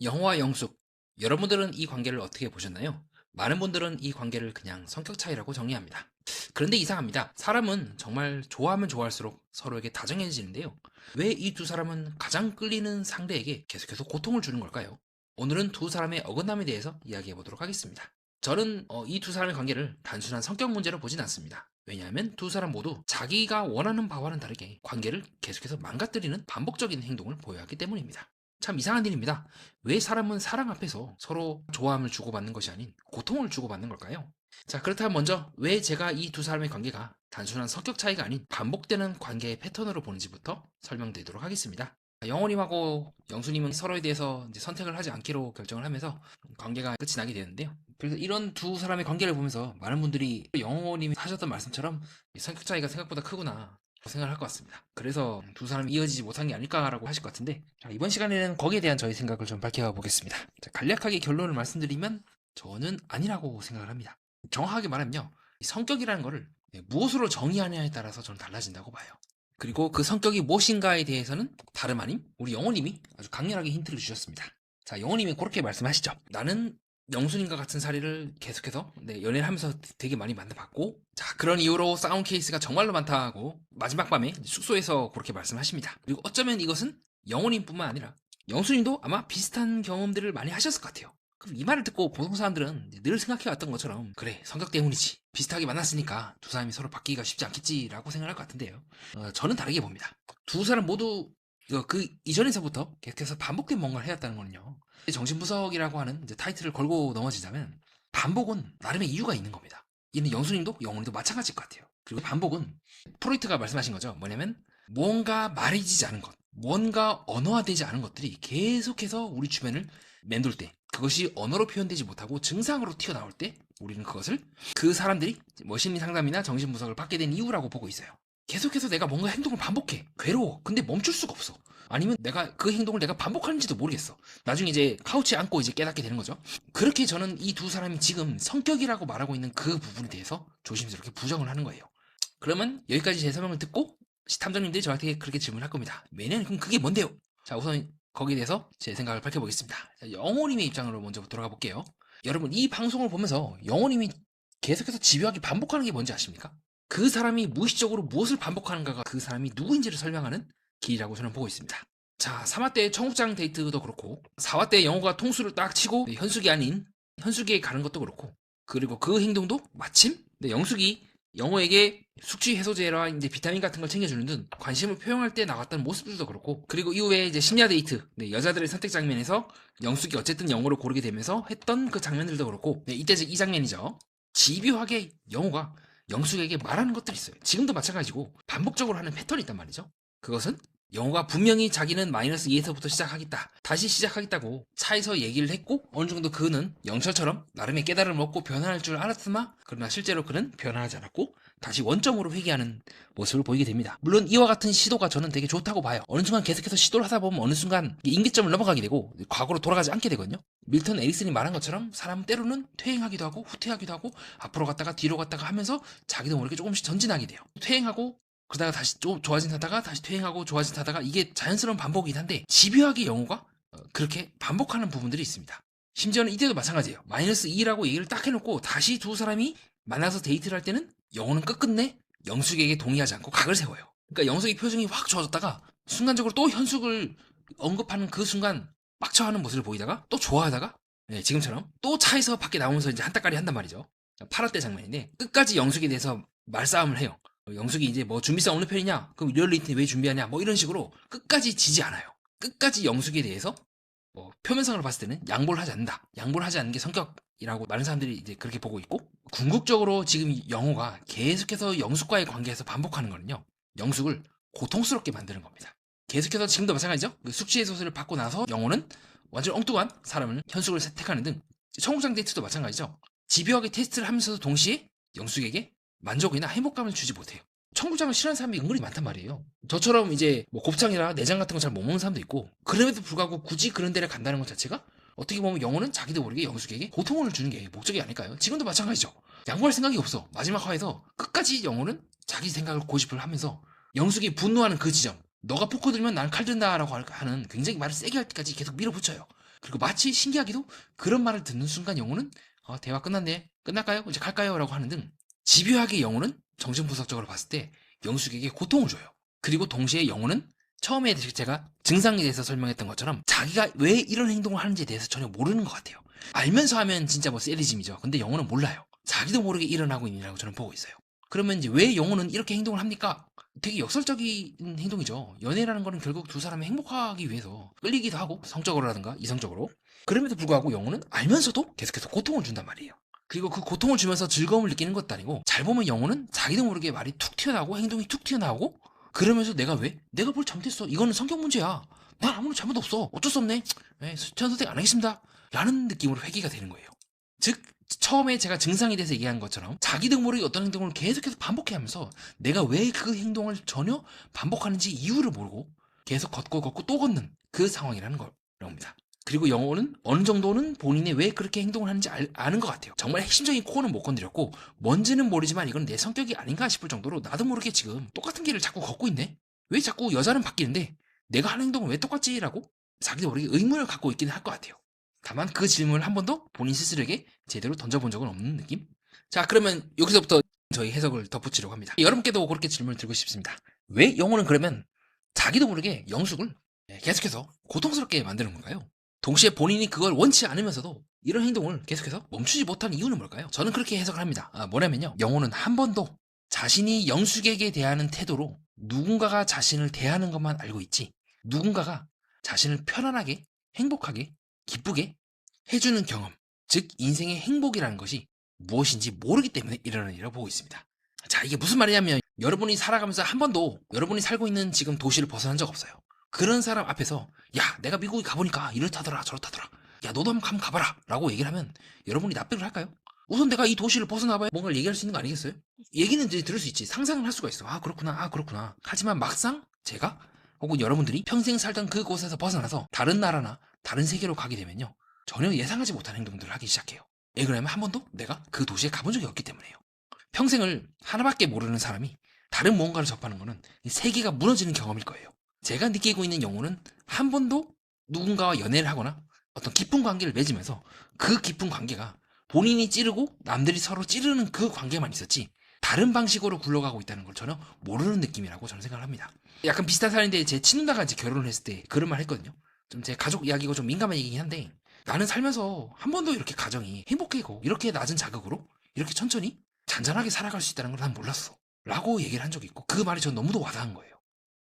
영호와 영숙. 여러분들은 이 관계를 어떻게 보셨나요? 많은 분들은 이 관계를 그냥 성격 차이라고 정리합니다. 그런데 이상합니다. 사람은 정말 좋아하면 좋아할수록 서로에게 다정해지는데요. 왜 이 두 사람은 가장 끌리는 상대에게 계속해서 고통을 주는 걸까요? 오늘은 두 사람의 어긋남에 대해서 이야기해 보도록 하겠습니다. 저는 이 두 사람의 관계를 단순한 성격 문제로 보진 않습니다. 왜냐하면 두 사람 모두 자기가 원하는 바와는 다르게 관계를 계속해서 망가뜨리는 반복적인 행동을 보여왔기 때문입니다. 참 이상한 일입니다. 왜 사람은 사랑 앞에서 서로 좋아함을 주고받는 것이 아닌 고통을 주고받는 걸까요? 자, 그렇다면 먼저 왜 제가 이 두 사람의 관계가 단순한 성격 차이가 아닌 반복되는 관계의 패턴으로 보는지부터 설명드리도록 하겠습니다. 영호님하고 영수님은 서로에 대해서 이제 선택을 하지 않기로 결정을 하면서 관계가 끝이 나게 되는데요. 그래서 이런 두 사람의 관계를 보면서 많은 분들이 영호님이 하셨던 말씀처럼 성격 차이가 생각보다 크구나 생각을 할 것 같습니다. 그래서 두 사람이 이어지지 못한 게 아닐까라고 하실 것 같은데, 자, 이번 시간에는 거기에 대한 저희 생각을 좀 밝혀보겠습니다. 자, 간략하게 결론을 말씀드리면 저는 아니라고 생각을 합니다. 정확하게 말하면요, 성격이라는 거를 무엇으로 정의하냐에 따라서 저는 달라진다고 봐요. 그리고 그 성격이 무엇인가에 대해서는 다름 아닌 우리 영호님이 아주 강렬하게 힌트를 주셨습니다. 자, 영호님이 그렇게 말씀하시죠. 나는 영순인과 같은 사례를 계속해서 연애를 하면서 되게 많이 만나봤고, 자, 그런 이유로 싸운 케이스가 정말로 많다고 마지막 밤에 숙소에서 그렇게 말씀하십니다. 그리고 어쩌면 이것은 영호님뿐만 아니라 영순님도 아마 비슷한 경험들을 많이 하셨을 것 같아요. 그럼 이 말을 듣고 보통 사람들은 늘 생각해왔던 것처럼, 그래, 성격 때문이지, 비슷하게 만났으니까 두 사람이 서로 바뀌기가 쉽지 않겠지라고 생각할 것 같은데요. 저는 다르게 봅니다. 두 사람 모두 그 이전에서부터 계속해서 반복된 뭔가를 해왔다는 거는요, 정신분석이라고 하는 이제 타이틀을 걸고 넘어지자면 반복은 나름의 이유가 있는 겁니다. 이는 영수님도 영훈이도 마찬가지일 것 같아요. 그리고 반복은 프로이트가 말씀하신 거죠. 뭐냐면 뭔가 말해지지 않은 것, 뭔가 언어화되지 않은 것들이 계속해서 우리 주변을 맴돌 때, 그것이 언어로 표현되지 못하고 증상으로 튀어나올 때 우리는 그것을 그 사람들이 심리 상담이나 정신분석을 받게 된 이유라고 보고 있어요. 계속해서 내가 뭔가 행동을 반복해. 괴로워. 근데 멈출 수가 없어. 아니면 내가 그 행동을 내가 반복하는지도 모르겠어. 나중에 이제 카우치에 앉고 이제 깨닫게 되는 거죠. 그렇게 저는 이 두 사람이 지금 성격이라고 말하고 있는 그 부분에 대해서 조심스럽게 부정을 하는 거예요. 그러면 여기까지 제 설명을 듣고 탐정님들이 저한테 그렇게 질문할 겁니다. 왜냐면 그럼 그게 뭔데요? 자, 우선 거기에 대해서 제 생각을 밝혀보겠습니다. 영호님의 입장으로 먼저 돌아가 볼게요. 여러분, 이 방송을 보면서 영호님이 계속해서 집요하게 반복하는 게 뭔지 아십니까? 그 사람이 무의식적으로 무엇을 반복하는가가 그 사람이 누구인지를 설명하는 길이라고 저는 보고 있습니다. 자, 3화 때 청국장 데이트도 그렇고 4화 때 영호가 통수를 딱 치고 현숙이 아닌 현숙이에 가는 것도 그렇고, 그리고 그 행동도 마침 영숙이 영호에게 숙취 해소제라 이제 비타민 같은 걸 챙겨주는 등 관심을 표현할 때 나왔던 모습들도 그렇고, 그리고 이후에 이제 심야 데이트, 여자들의 선택 장면에서 영숙이 어쨌든 영호를 고르게 되면서 했던 그 장면들도 그렇고, 이때 이 장면이죠. 집요하게 영호가 영숙에게 말하는 것들이 있어요. 지금도 마찬가지고 반복적으로 하는 패턴이 있단 말이죠. 그것은 영호가 분명히 자기는 마이너스 2에서부터 시작하겠다, 다시 시작하겠다고 차에서 얘기를 했고, 어느 정도 그는 영철처럼 나름의 깨달음을 얻고 변화할 줄 알았으나, 그러나 실제로 그는 변화하지 않았고 다시 원점으로 회귀하는 모습을 보이게 됩니다. 물론 이와 같은 시도가 저는 되게 좋다고 봐요. 어느 순간 계속해서 시도를 하다 보면 어느 순간 임계점을 넘어가게 되고 과거로 돌아가지 않게 되거든요. 밀턴 에릭슨이 말한 것처럼 사람은 때로는 퇴행하기도 하고 후퇴하기도 하고 앞으로 갔다가 뒤로 갔다가 하면서 자기도 모르게 조금씩 전진하게 돼요. 퇴행하고 그러다가 다시 좀 좋아진 타다가 다시 퇴행하고 좋아진 타다가, 이게 자연스러운 반복이긴 한데 집요하게 영호가 그렇게 반복하는 부분들이 있습니다. 심지어는 이때도 마찬가지예요. 마이너스 2라고 얘기를 딱 해놓고 다시 두 사람이 만나서 데이트를 할 때는 영호는 끝끝내 영숙에게 동의하지 않고 각을 세워요. 그러니까 영숙의 표정이 확 좋아졌다가 순간적으로 또 현숙을 언급하는 그 순간 빡쳐하는 모습을 보이다가 또 좋아하다가, 지금처럼 또 차에서 밖에 나오면서 이제 한따까리 한단 말이죠. 8화 때 장면인데 끝까지 영숙에 대해서 말싸움을 해요. 영숙이 이제 뭐 준비성 없는 편이냐? 그럼 리얼리티 왜 준비하냐? 뭐 이런 식으로 끝까지 지지 않아요. 끝까지 영숙에 대해서 표면상으로 봤을 때는 양보를 하지 않는다. 양보를 하지 않는 게 성격이라고 많은 사람들이 이제 그렇게 보고 있고, 궁극적으로 지금 영호가 계속해서 영숙과의 관계에서 반복하는 거는요, 영숙을 고통스럽게 만드는 겁니다. 계속해서 지금도 마찬가지죠. 그 숙취 해소제를 받고 나서 영호는 완전 엉뚱한 사람을 현숙을 택하는 등, 청국장 데이트도 마찬가지죠. 집요하게 테스트를 하면서도 동시에 영숙에게 만족이나 행복감을 주지 못해요. 청국장을 싫어하는 사람이 은근히 많단 말이에요. 저처럼 이제 뭐 곱창이나 내장 같은 거 잘 못 먹는 사람도 있고, 그럼에도 불구하고 굳이 그런 데를 간다는 것 자체가 어떻게 보면 영호는 자기도 모르게 영숙에게 고통을 주는 게 목적이 아닐까요? 지금도 마찬가지죠. 양보할 생각이 없어. 마지막 화에서 끝까지 영호는 자기 생각을 고집을 하면서 영숙이 분노하는 그 지점, 너가 포크 들면 나는 칼 든다라고 하는 굉장히 말을 세게 할 때까지 계속 밀어붙여요. 그리고 마치 신기하게도 그런 말을 듣는 순간 영호는 대화 끝났네. 끝날까요? 이제 갈까요? 라고 하는 등 집요하게 영호는 정신분석적으로 봤을 때 영숙에게 고통을 줘요. 그리고 동시에 영호는 처음에 제가 증상에 대해서 설명했던 것처럼 자기가 왜 이런 행동을 하는지에 대해서 전혀 모르는 것 같아요. 알면서 하면 진짜 뭐 세리즘이죠. 근데 영호는 몰라요. 자기도 모르게 일어나고 있느라고 저는 보고 있어요. 그러면 이제 왜 영호는 이렇게 행동을 합니까? 되게 역설적인 행동이죠. 연애라는 거는 결국 두 사람이 행복하기 위해서 끌리기도 하고 성적으로라든가 이성적으로. 그럼에도 불구하고 영호는 알면서도 계속해서 고통을 준단 말이에요. 그리고 그 고통을 주면서 즐거움을 느끼는 것도 아니고 잘 보면 영호는 자기도 모르게 말이 툭 튀어나오고 행동이 툭 튀어나오고 그러면서 내가 왜? 내가 뭘 잘못했어. 이거는 성격 문제야. 난 아무런 잘못 없어. 어쩔 수 없네. 전 선택 안 하겠습니다. 라는 느낌으로 회귀가 되는 거예요. 즉 처음에 제가 증상에 대해서 얘기한 것처럼 자기도 모르게 어떤 행동을 계속해서 반복해 하면서 내가 왜 그 행동을 전혀 반복하는지 이유를 모르고 계속 걷고 또 걷는 그 상황이라는 겁니다. 그리고 영호는 어느 정도는 본인이 왜 그렇게 행동을 하는지 아는 것 같아요. 정말 핵심적인 코어는 못 건드렸고 뭔지는 모르지만 이건 내 성격이 아닌가 싶을 정도로 나도 모르게 지금 똑같은 길을 자꾸 걷고 있네? 왜 자꾸 여자는 바뀌는데 내가 하는 행동은 왜 똑같지? 라고 자기도 모르게 의문을 갖고 있기는 할 것 같아요. 다만 그 질문을 한 번도 본인 스스로에게 제대로 던져본 적은 없는 느낌? 자, 그러면 여기서부터 저희 해석을 덧붙이려고 합니다. 여러분께도 그렇게 질문을 드리고 싶습니다. 왜 영호는 그러면 자기도 모르게 영숙을 계속해서 고통스럽게 만드는 건가요? 동시에 본인이 그걸 원치 않으면서도 이런 행동을 계속해서 멈추지 못한 이유는 뭘까요? 저는 그렇게 해석을 합니다. 뭐냐면요. 영호는 한 번도 자신이 영숙에게 대하는 태도로 누군가가 자신을 대하는 것만 알고 있지 누군가가 자신을 편안하게 행복하게 기쁘게 해주는 경험, 즉 인생의 행복이라는 것이 무엇인지 모르기 때문에 일어나는 일이라고 보고 있습니다. 자, 이게 무슨 말이냐면 여러분이 살아가면서 한 번도 여러분이 살고 있는 지금 도시를 벗어난 적 없어요. 그런 사람 앞에서 야, 내가 미국에 가보니까 이렇다더라 저렇다더라, 야, 너도 한번 가봐라 라고 얘기를 하면 여러분이 납득을 할까요? 우선 내가 이 도시를 벗어나봐야 뭔가를 얘기할 수 있는 거 아니겠어요? 얘기는 이제 들을 수 있지, 상상을 할 수가 있어. 그렇구나. 하지만 막상 제가 혹은 여러분들이 평생 살던 그곳에서 벗어나서 다른 나라나 다른 세계로 가게 되면요, 전혀 예상하지 못한 행동들을 하기 시작해요. 왜 그러냐면 한 번도 내가 그 도시에 가본 적이 없기 때문에요. 평생을 하나밖에 모르는 사람이 다른 무언가를 접하는 거는 세계가 무너지는 경험일 거예요. 제가 느끼고 있는 영호는 한 번도 누군가와 연애를 하거나 어떤 깊은 관계를 맺으면서 그 깊은 관계가 본인이 찌르고 남들이 서로 찌르는 그 관계만 있었지 다른 방식으로 굴러가고 있다는 걸 전혀 모르는 느낌이라고 저는 생각을 합니다. 약간 비슷한 사례인데 제 친누나가 이제 결혼을 했을 때 그런 말 했거든요. 좀 제 가족 이야기고 좀 민감한 얘기긴 한데 나는 살면서 한 번도 이렇게 가정이 행복하고 이렇게 낮은 자극으로 이렇게 천천히 잔잔하게 살아갈 수 있다는 걸 난 몰랐어 라고 얘기를 한 적이 있고 그 말이 전 너무도 와닿은 거예요.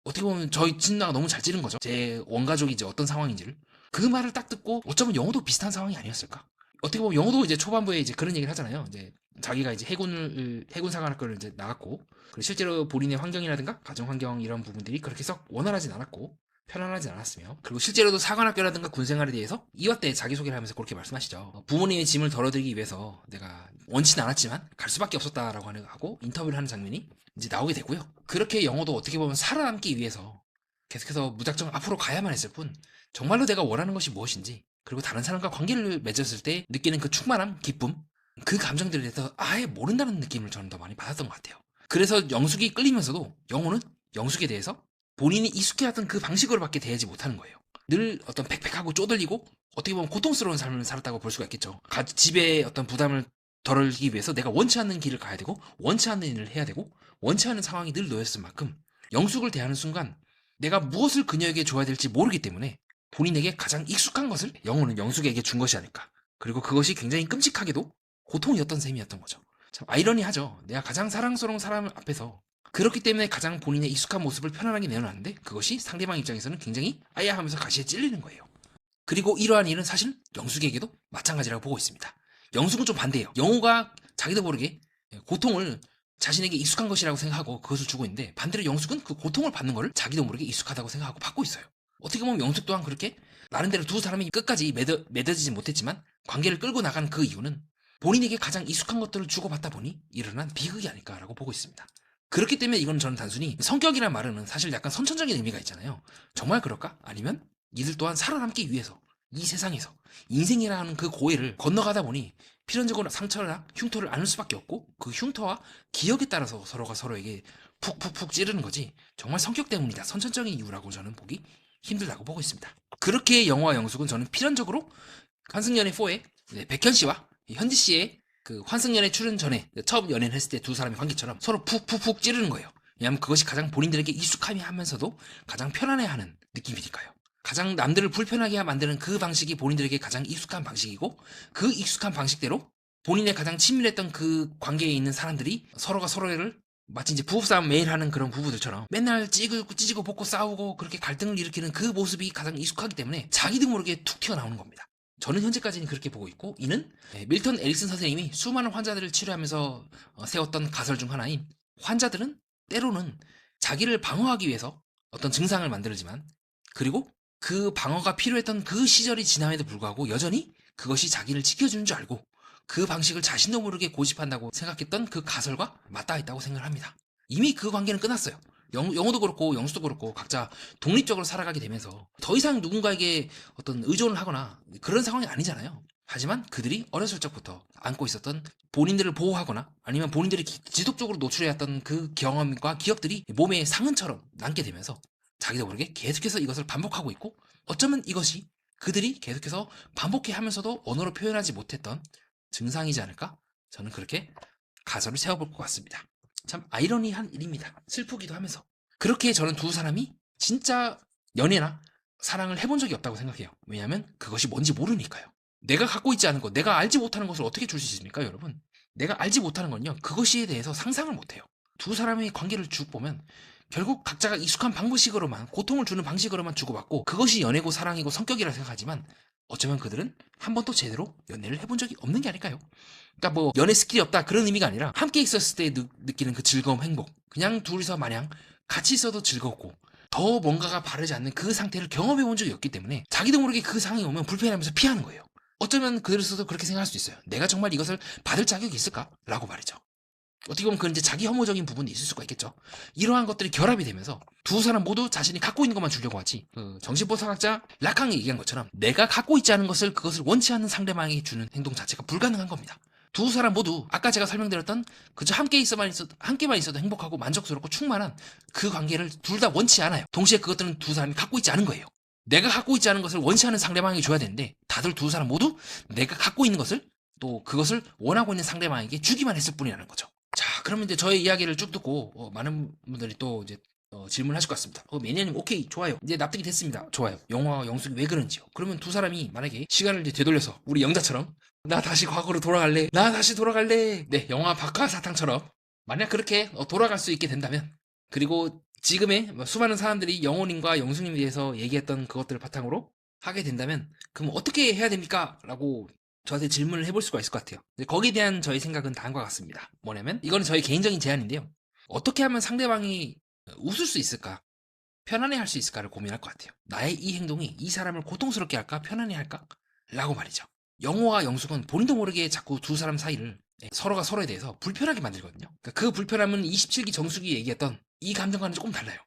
어떻게 보면 저희 친누나가 너무 잘 찌른 거죠. 제 원가족이 이제 어떤 상황인지를. 그 말을 딱 듣고 어쩌면 영호도 비슷한 상황이 아니었을까. 어떻게 보면 영호도 이제 초반부에 이제 그런 얘기를 하잖아요. 이제 자기가 이제 해군 사관학교를 이제 나갔고 그리고 실제로 본인의 환경이라든가 가정 환경 이런 부분들이 그렇게 썩 원활하진 않았고 편안하진 않았으며 그리고 실제로도 사관학교라든가 군생활에 대해서 2화 때 자기소개를 하면서 그렇게 말씀하시죠. 부모님의 짐을 덜어드리기 위해서 내가 원치는 않았지만 갈 수밖에 없었다라고 하고 인터뷰를 하는 장면이 이제 나오게 되고요. 그렇게 영호도 어떻게 보면 살아남기 위해서 계속해서 무작정 앞으로 가야만 했을 뿐 정말로 내가 원하는 것이 무엇인지 그리고 다른 사람과 관계를 맺었을 때 느끼는 그 충만함, 기쁨 그 감정들에 대해서 아예 모른다는 느낌을 저는 더 많이 받았던 것 같아요. 그래서 영숙이 끌리면서도 영호는 영숙에 대해서 본인이 익숙해하던 그 방식으로밖에 대하지 못하는 거예요. 늘 어떤 팩팩하고 쪼들리고 어떻게 보면 고통스러운 삶을 살았다고 볼 수가 있겠죠. 집에 어떤 부담을 덜기 위해서 내가 원치 않는 길을 가야 되고 원치 않는 일을 해야 되고 원치 않는 상황이 늘 놓였을 만큼 영숙을 대하는 순간 내가 무엇을 그녀에게 줘야 될지 모르기 때문에 본인에게 가장 익숙한 것을 영호는 영숙에게 준 것이 아닐까. 그리고 그것이 굉장히 끔찍하게도 고통이었던 셈이었던 거죠. 참 아이러니하죠. 내가 가장 사랑스러운 사람 앞에서 그렇기 때문에 가장 본인의 익숙한 모습을 편안하게 내어놨는데 그것이 상대방 입장에서는 굉장히 아야 하면서 가시에 찔리는 거예요. 그리고 이러한 일은 사실 영숙에게도 마찬가지라고 보고 있습니다. 영숙은 좀 반대예요. 영호가 자기도 모르게 고통을 자신에게 익숙한 것이라고 생각하고 그것을 주고 있는데 반대로 영숙은 그 고통을 받는 것을 자기도 모르게 익숙하다고 생각하고 받고 있어요. 어떻게 보면 영숙 또한 그렇게 나름대로 두 사람이 끝까지 맺어지지 못했지만 관계를 끌고 나간 그 이유는 본인에게 가장 익숙한 것들을 주고받다 보니 일어난 비극이 아닐까라고 보고 있습니다. 그렇기 때문에 이건 저는 단순히 성격이란 말은 사실 약간 선천적인 의미가 있잖아요. 정말 그럴까? 아니면 이들 또한 살아남기 위해서 이 세상에서 인생이라는 그 고해를 건너가다 보니 필연적으로 상처나 흉터를 안을 수밖에 없고 그 흉터와 기억에 따라서 서로가 서로에게 푹푹푹 찌르는 거지 정말 성격 때문이다. 선천적인 이유라고 저는 보기 힘들다고 보고 있습니다. 그렇게 영호와 영숙은 저는 필연적으로 환승연애 4에 백현 씨와 현지 씨의 그 환승연애 출연 전에 처음 연애를 했을 때 두 사람의 관계처럼 서로 푹푹푹 찌르는 거예요. 왜냐하면 그것이 가장 본인들에게 익숙함이 하면서도 가장 편안해하는 느낌이니까요. 가장 남들을 불편하게 만드는 그 방식이 본인들에게 가장 익숙한 방식이고, 그 익숙한 방식대로 본인의 가장 친밀했던 그 관계에 있는 사람들이 서로가 서로를 마치 이제 부부싸움 매일 하는 그런 부부들처럼 맨날 찌지고 볶고 싸우고 그렇게 갈등을 일으키는 그 모습이 가장 익숙하기 때문에 자기도 모르게 툭 튀어나오는 겁니다. 저는 현재까지는 그렇게 보고 있고, 이는 밀턴 에릭슨 선생님이 수많은 환자들을 치료하면서 세웠던 가설 중 하나인, 환자들은 때로는 자기를 방어하기 위해서 어떤 증상을 만들지만, 그리고 그 방어가 필요했던 그 시절이 지남에도 불구하고 여전히 그것이 자기를 지켜주는 줄 알고 그 방식을 자신도 모르게 고집한다고 생각했던 그 가설과 맞닿아 있다고 생각을 합니다. 이미 그 관계는 끝났어요. 영호도 그렇고 영수도 그렇고 각자 독립적으로 살아가게 되면서 더 이상 누군가에게 어떤 의존을 하거나 그런 상황이 아니잖아요. 하지만 그들이 어렸을 적부터 안고 있었던 본인들을 보호하거나 아니면 본인들이 지속적으로 노출해왔던 그 경험과 기억들이 몸에 상흔처럼 남게 되면서 자기도 모르게 계속해서 이것을 반복하고 있고, 어쩌면 이것이 그들이 계속해서 반복해 하면서도 언어로 표현하지 못했던 증상이지 않을까? 저는 그렇게 가설을 세워볼 것 같습니다. 참 아이러니한 일입니다. 슬프기도 하면서. 그렇게 저는 두 사람이 진짜 연애나 사랑을 해본 적이 없다고 생각해요. 왜냐하면 그것이 뭔지 모르니까요. 내가 갖고 있지 않은 것, 내가 알지 못하는 것을 어떻게 줄 수 있습니까, 여러분? 내가 알지 못하는 건요, 그것에 대해서 상상을 못해요. 두 사람의 관계를 쭉 보면 결국 각자가 익숙한 방식으로만, 고통을 주는 방식으로만 주고받고, 그것이 연애고 사랑이고 성격이라 생각하지만 어쩌면 그들은 한 번도 제대로 연애를 해본 적이 없는 게 아닐까요? 그러니까 뭐 연애 스킬이 없다 그런 의미가 아니라 함께 있었을 때 느끼는 그 즐거움, 행복, 그냥 둘이서 마냥 같이 있어도 즐겁고 더 뭔가가 바르지 않는 그 상태를 경험해 본 적이 없기 때문에 자기도 모르게 그 상황이 오면 불편하면서 피하는 거예요. 어쩌면 그들에서도 그렇게 생각할 수 있어요. 내가 정말 이것을 받을 자격이 있을까? 라고 말이죠. 어떻게 보면 그건 이제 자기 혐오적인 부분이 있을 수가 있겠죠. 이러한 것들이 결합이 되면서 두 사람 모두 자신이 갖고 있는 것만 주려고 하지, 정신보상학자 라캉이 얘기한 것처럼 내가 갖고 있지 않은 것을, 그것을 원치 않는 상대방에게 주는 행동 자체가 불가능한 겁니다. 두 사람 모두 아까 제가 설명드렸던 그저 함께만 있어도 행복하고 만족스럽고 충만한 그 관계를 둘 다 원치 않아요. 동시에 그것들은 두 사람이 갖고 있지 않은 거예요. 내가 갖고 있지 않은 것을 원치 않는 상대방에게 줘야 되는데 다들 두 사람 모두 내가 갖고 있는 것을, 또 그것을 원하고 있는 상대방에게 주기만 했을 뿐이라는 거죠. 자, 그러면 이제 저의 이야기를 쭉 듣고 많은 분들이 또 이제 질문하실 것 같습니다. 매니아님, 오케이, 좋아요. 이제 납득이 됐습니다. 좋아요. 영화와 영숙이 왜 그런지요? 그러면 두 사람이 만약에 시간을 이제 되돌려서 우리 영자처럼 나 다시 과거로 돌아갈래. 나 다시 돌아갈래. 네, 영화 박하사탕처럼 만약 그렇게 돌아갈 수 있게 된다면, 그리고 지금의 수많은 사람들이 영호님과 영숙님에 대해서 얘기했던 그것들을 바탕으로 하게 된다면, 그럼 어떻게 해야 됩니까? 라고 저한테 질문을 해볼 수가 있을 것 같아요. 거기에 대한 저희 생각은 다음과 같습니다. 뭐냐면, 이거는 저의 개인적인 제안인데요. 어떻게 하면 상대방이 웃을 수 있을까? 편안해 할 수 있을까를 고민할 것 같아요. 나의 이 행동이 이 사람을 고통스럽게 할까? 편안해 할까? 라고 말이죠. 영호와 영숙은 본인도 모르게 자꾸 두 사람 사이를 서로가 서로에 대해서 불편하게 만들거든요. 그러니까 그 불편함은 27기 정숙이 얘기했던 이 감정과는 조금 달라요.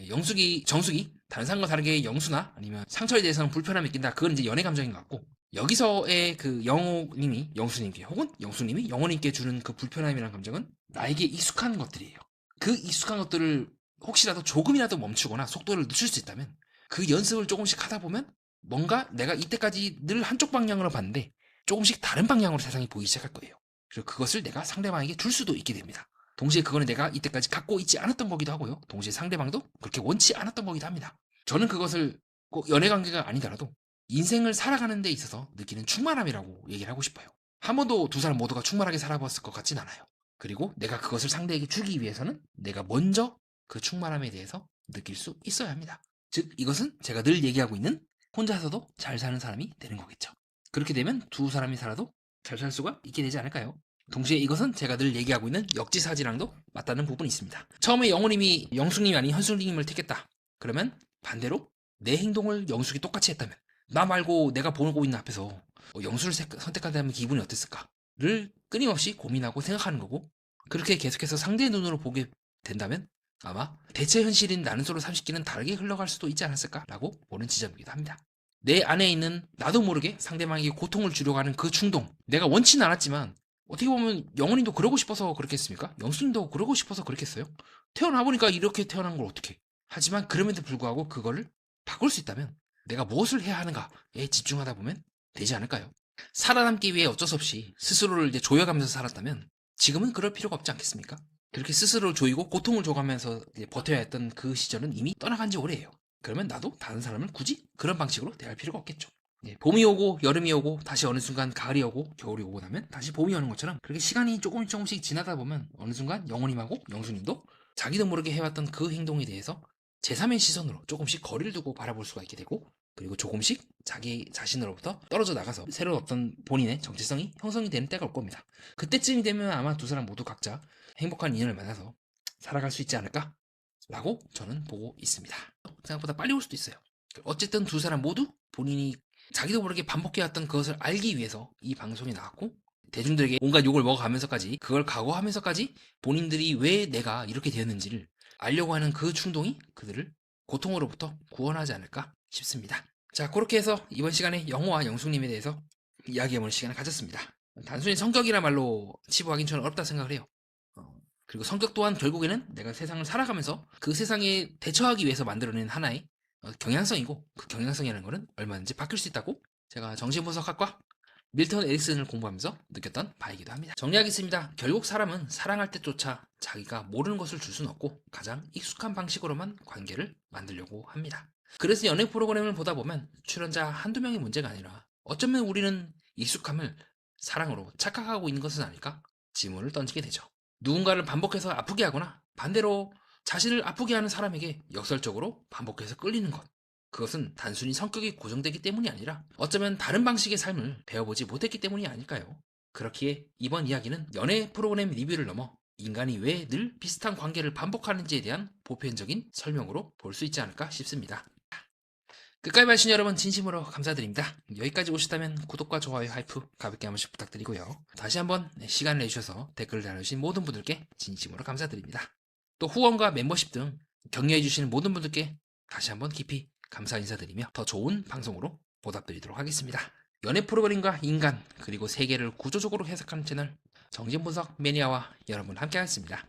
정숙이 다른 사람과 다르게 영수나 아니면 상처에 대해서는 불편함을 느낀다. 그건 이제 연애 감정인 것 같고, 여기서의 그 영호님이 영수님께 혹은 영수님이 영호님께 주는 그 불편함이라는 감정은 나에게 익숙한 것들이에요. 그 익숙한 것들을 혹시라도 조금이라도 멈추거나 속도를 늦출 수 있다면, 그 연습을 조금씩 하다 보면 뭔가 내가 이때까지 늘 한쪽 방향으로 봤는데 조금씩 다른 방향으로 세상이 보이기 시작할 거예요. 그리고 그것을 내가 상대방에게 줄 수도 있게 됩니다. 동시에 그거는 내가 이때까지 갖고 있지 않았던 거기도 하고요. 동시에 상대방도 그렇게 원치 않았던 거기도 합니다. 저는 그것을 꼭 연애 관계가 아니더라도 인생을 살아가는 데 있어서 느끼는 충만함이라고 얘기를 하고 싶어요. 한 번도 두 사람 모두가 충만하게 살아봤을 것 같진 않아요. 그리고 내가 그것을 상대에게 주기 위해서는 내가 먼저 그 충만함에 대해서 느낄 수 있어야 합니다. 즉, 이것은 제가 늘 얘기하고 있는 혼자서도 잘 사는 사람이 되는 거겠죠. 그렇게 되면 두 사람이 살아도 잘 살 수가 있게 되지 않을까요? 동시에 이것은 제가 늘 얘기하고 있는 역지사지랑도 맞닿는 부분이 있습니다. 처음에 영호님이 영숙님이 아닌 현숙님을 택했다. 그러면 반대로 내 행동을 영숙이 똑같이 했다면, 나 말고 내가 보고 있는 앞에서 영수를 선택한다면 기분이 어땠을까를 끊임없이 고민하고 생각하는 거고, 그렇게 계속해서 상대의 눈으로 보게 된다면 아마 대체 현실인 나는 솔로 30기는 다르게 흘러갈 수도 있지 않았을까라고 보는 지점이기도 합니다. 내 안에 있는 나도 모르게 상대방에게 고통을 주려고 하는 그 충동, 내가 원치는 않았지만 어떻게 보면 영훈님도 그러고 싶어서 그렇게 했습니까? 영수님도 그러고 싶어서 그렇게 했어요? 태어나보니까 이렇게 태어난 걸 어떻게. 하지만 그럼에도 불구하고 그거를 바꿀 수 있다면 내가 무엇을 해야 하는가에 집중하다 보면 되지 않을까요? 살아남기 위해 어쩔 수 없이 스스로를 이제 조여가면서 살았다면 지금은 그럴 필요가 없지 않겠습니까? 그렇게 스스로를 조이고 고통을 줘가면서 이제 버텨야 했던 그 시절은 이미 떠나간 지 오래예요. 그러면 나도 다른 사람을 굳이 그런 방식으로 대할 필요가 없겠죠. 예, 봄이 오고 여름이 오고 다시 어느 순간 가을이 오고 겨울이 오고 나면 다시 봄이 오는 것처럼 그렇게 시간이 조금씩 지나다 보면 어느 순간 영호님하고 영수님도 자기도 모르게 해왔던 그 행동에 대해서 제3의 시선으로 조금씩 거리를 두고 바라볼 수가 있게 되고, 그리고 조금씩 자기 자신으로부터 떨어져 나가서 새로운 어떤 본인의 정체성이 형성이 되는 때가 올 겁니다. 그때쯤이 되면 아마 두 사람 모두 각자 행복한 인연을 만나서 살아갈 수 있지 않을까? 라고 저는 보고 있습니다. 생각보다 빨리 올 수도 있어요. 어쨌든 두 사람 모두 본인이 자기도 모르게 반복해왔던 그것을 알기 위해서 이 방송에 나왔고, 대중들에게 온갖 욕을 먹어가면서까지 그걸 각오하면서까지 본인들이 왜 내가 이렇게 되었는지를 알려고 하는 그 충동이 그들을 고통으로부터 구원하지 않을까 싶습니다. 자, 그렇게 해서 이번 시간에 영호와 영숙님에 대해서 이야기해보는 시간을 가졌습니다. 단순히 성격이라 말로 치부하기는 저는 어렵다 생각을 해요. 그리고 성격 또한 결국에는 내가 세상을 살아가면서 그 세상에 대처하기 위해서 만들어낸 하나의 경향성이고, 그 경향성이라는 것은 얼마든지 바뀔 수 있다고 제가 정신분석학과 밀턴 에릭슨을 공부하면서 느꼈던 바이기도 합니다. 정리하겠습니다. 결국 사람은 사랑할 때조차 자기가 모르는 것을 줄 수는 없고 가장 익숙한 방식으로만 관계를 만들려고 합니다. 그래서 연애 프로그램을 보다 보면 출연자 한두 명의 문제가 아니라 어쩌면 우리는 익숙함을 사랑으로 착각하고 있는 것은 아닐까 질문을 던지게 되죠. 누군가를 반복해서 아프게 하거나 반대로 자신을 아프게 하는 사람에게 역설적으로 반복해서 끌리는 것, 그것은 단순히 성격이 고정되기 때문이 아니라 어쩌면 다른 방식의 삶을 배워보지 못했기 때문이 아닐까요? 그렇기에 이번 이야기는 연애 프로그램 리뷰를 넘어 인간이 왜 늘 비슷한 관계를 반복하는지에 대한 보편적인 설명으로 볼 수 있지 않을까 싶습니다. 끝까지 봐주신 여러분 진심으로 감사드립니다. 여기까지 오셨다면 구독과 좋아요, 하이프 가볍게 한 번씩 부탁드리고요. 다시 한번 시간을 내주셔서 댓글을 달아주신 모든 분들께 진심으로 감사드립니다. 또 후원과 멤버십 등 격려해주시는 모든 분들께 다시 한번 깊이 감사 인사드리며 더 좋은 방송으로 보답드리도록 하겠습니다. 연애 프로그램과 인간 그리고 세계를 구조적으로 해석하는 채널 정신분석 매니아와 여러분 함께하겠습니다.